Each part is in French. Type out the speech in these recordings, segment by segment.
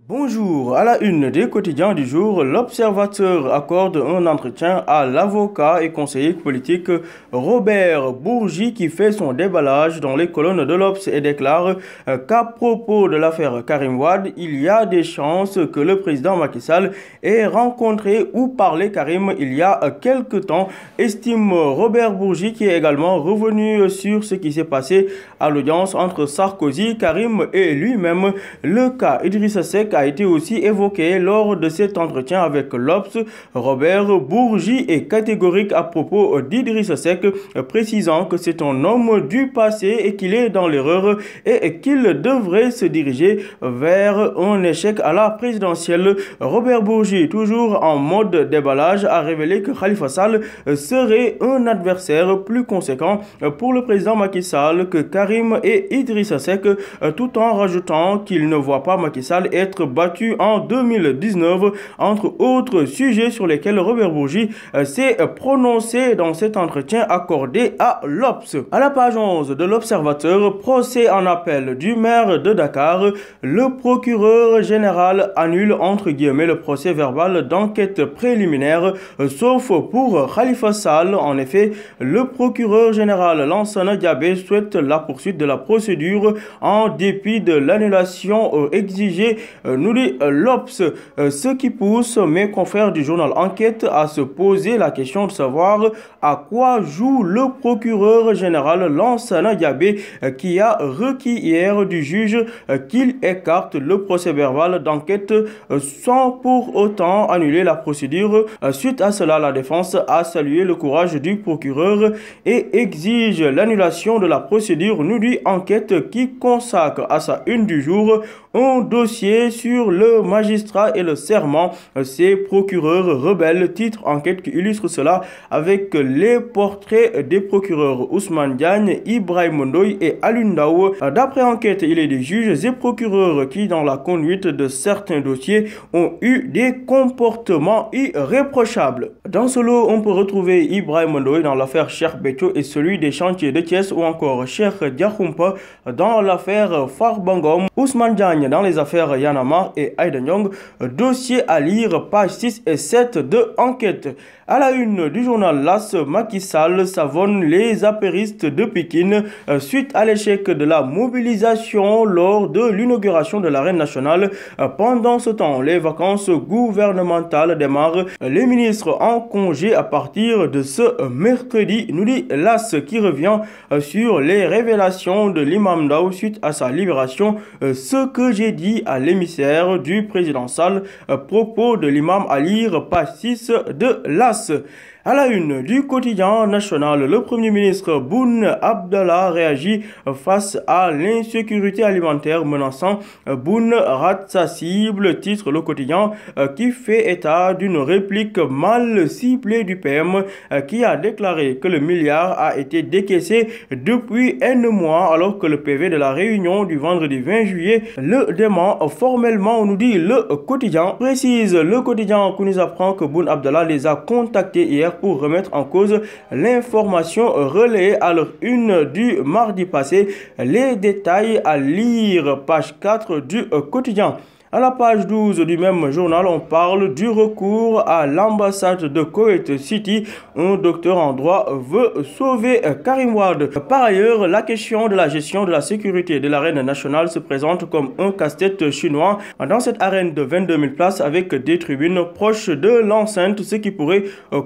Bonjour, à la une des quotidiens du jour, l'Observateur accorde un entretien à l'avocat et conseiller politique Robert Bourgi qui fait son déballage dans les colonnes de l'Obs et déclare qu'à propos de l'affaire Karim Wade, il y a des chances que le président Macky Sall ait rencontré ou parlé Karim il y a quelque temps, estime Robert Bourgi qui est également revenu sur ce qui s'est passé à l'audience entre Sarkozy, Karim et lui-même. Le cas Idrissa Seck a été aussi évoqué lors de cet entretien avec l'Obs. Robert Bourgi est catégorique à propos d'Idrissa Seck, précisant que c'est un homme du passé et qu'il est dans l'erreur et qu'il devrait se diriger vers un échec à la présidentielle. Robert Bourgi, toujours en mode déballage, a révélé que Khalifa Sall serait un adversaire plus conséquent pour le président Macky Sall que Karim et Idrissa Seck, tout en rajoutant qu'il ne voit pas Macky Sall être battu en 2019, entre autres sujets sur lesquels Robert Bourgi s'est prononcé dans cet entretien accordé à l'Obs. À la page 11 de l'Observateur, procès en appel du maire de Dakar, le procureur général annule entre guillemets le procès verbal d'enquête préliminaire, sauf pour Khalifa Sall. En effet, le procureur général Lansana Diabé souhaite la poursuite de la procédure en dépit de l'annulation exigée, nous dit l'Obs, ce qui pousse mes confrères du journal Enquête à se poser la question de savoir à quoi joue le procureur général Lansana Diabé qui a requis hier du juge qu'il écarte le procès verbal d'enquête sans pour autant annuler la procédure. Suite à cela, la défense a salué le courage du procureur et exige l'annulation de la procédure, nous dit Enquête, qui consacre à sa une du jour un dossier sur le magistrat et le serment. Ces procureurs rebelles, titre Enquête qui illustre cela avec les portraits des procureurs Ousmane Diagne, Ibrahim Ndoye et Alioune Ndao. D'après Enquête, il est des juges et procureurs qui, dans la conduite de certains dossiers, ont eu des comportements irréprochables. Dans ce lot, on peut retrouver Ibrahim Ndoye dans l'affaire Cheikh Béthio et celui des chantiers de Thiès, ou encore Cheikh Diakhoumpa dans l'affaire Farbangom, Ousmane Diagne dans les affaires Yanamar et Aïda Ndong. Dossier à lire, pages 6 et 7 de Enquête. À la une du journal LAS, Macky Sall savonne les apéristes de Pékin suite à l'échec de la mobilisation lors de l'inauguration de l'arène nationale. Pendant ce temps, les vacances gouvernementales démarrent. Les ministres en congé à partir de ce mercredi, nous dit LAS, qui revient sur les révélations de l'imam Ndao suite à sa libération. Ce que j'ai dit à l'émissaire du président Sall, propos de l'imam à lire, page 6 de LAS. À la une du quotidien national, le Premier ministre Boun Abdallah réagit face à l'insécurité alimentaire menaçant. Boun rate sa cible, titre le quotidien, qui fait état d'une réplique mal ciblée du PM qui a déclaré que le milliard a été décaissé depuis N mois, alors que le PV de la réunion du vendredi 20 juillet le dément formellement, nous dit le quotidien. Précise le quotidien qui nous apprend que Boun Abdallah les a contactés hier pour remettre en cause l'information relayée à leur une du mardi passé. Les détails à lire, page 4 du quotidien. À la page 12 du même journal, on parle du recours à l'ambassade de Kuwait City. Un docteur en droit veut sauver Karim Wade. Par ailleurs, la question de la gestion de la sécurité de l'arène nationale se présente comme un casse-tête chinois dans cette arène de 22 000 places avec des tribunes proches de l'enceinte, ce qui pourrait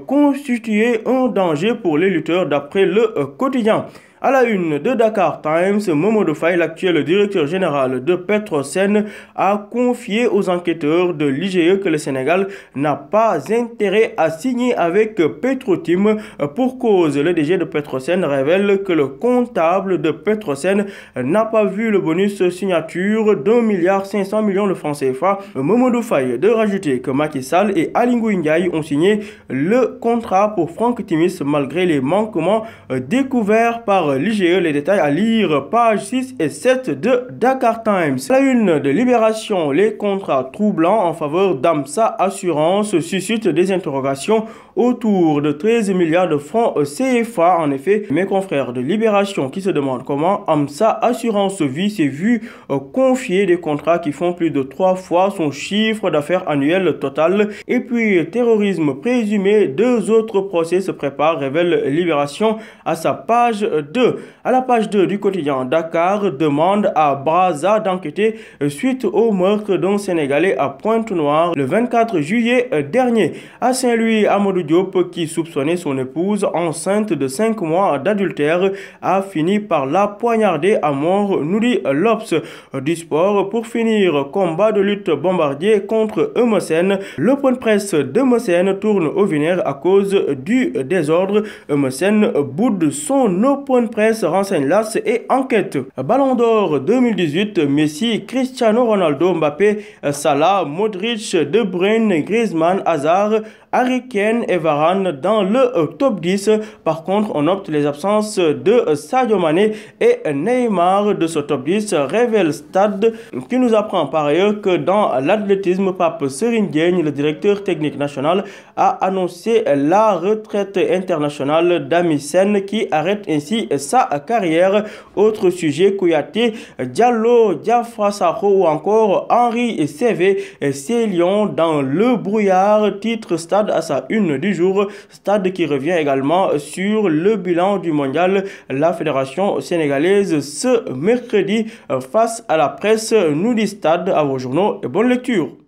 constituer un danger pour les lutteurs d'après le quotidien. À la une de Dakar Times, Mamadou Faye, l'actuel directeur général de Petrosen, a confié aux enquêteurs de l'IGE que le Sénégal n'a pas intérêt à signer avec Petrotim. Pour cause, le DG de Petrosen révèle que le comptable de Petrosen n'a pas vu le bonus signature d'1,5 milliard de francs CFA. Mamadou Faye de rajouter que Macky Sall et Aly Ngouille Ndiaye ont signé le contrat pour Franck Timis malgré les manquements découverts par l'IGE. Les détails à lire, pages 6 et 7 de Dakar Times. La une de Libération, les contrats troublants en faveur d'AMSA Assurance suscitent des interrogations autour de 13 milliards de francs CFA. En effet, mes confrères de Libération qui se demandent comment AMSA Assurance Vie s'est vu confier des contrats qui font plus de 3 fois son chiffre d'affaires annuel total. Et puis, terrorisme présumé, 2 autres procès se préparent, révèle Libération à sa page 2. À la page 2 du quotidien, Dakar demande à Brazza d'enquêter suite au meurtre d'un Sénégalais à Pointe-Noire le 24 juillet dernier. À Saint-Louis, Amadou Diop, qui soupçonnait son épouse enceinte de 5 mois d'adultère, a fini par la poignarder à mort, nous dit l'Obs. Du sport, pour finir, combat de lutte Bombardier contre Eumeu Sène. Le point de presse d'Eumeu Sène tourne au vinaigre à cause du désordre. Eumeu Sène boude son open presse, renseigne l'As et enquête. Ballon d'or 2018, Messi, Cristiano Ronaldo, Mbappé, Salah, Modric, De Bruyne, Griezmann, Hazard, Harry Kane et Varane dans le top 10. Par contre, on note les absences de Sadio Mané et Neymar de ce top 10, révèle Stade, qui nous apprend par ailleurs que dans l'athlétisme, Pape Serigne Diègne, le directeur technique national, a annoncé la retraite internationale d'Amy Sène qui arrête ainsi sa carrière. Autre sujet, Kouyaté, Diallo, Diafra Sakho ou encore Henri Saivet, ces lions dans le brouillard, titre Stade à sa une du jour. Stade qui revient également sur le bilan du mondial. La fédération sénégalaise ce mercredi face à la presse, nous dit Stade. À vos journaux et bonne lecture.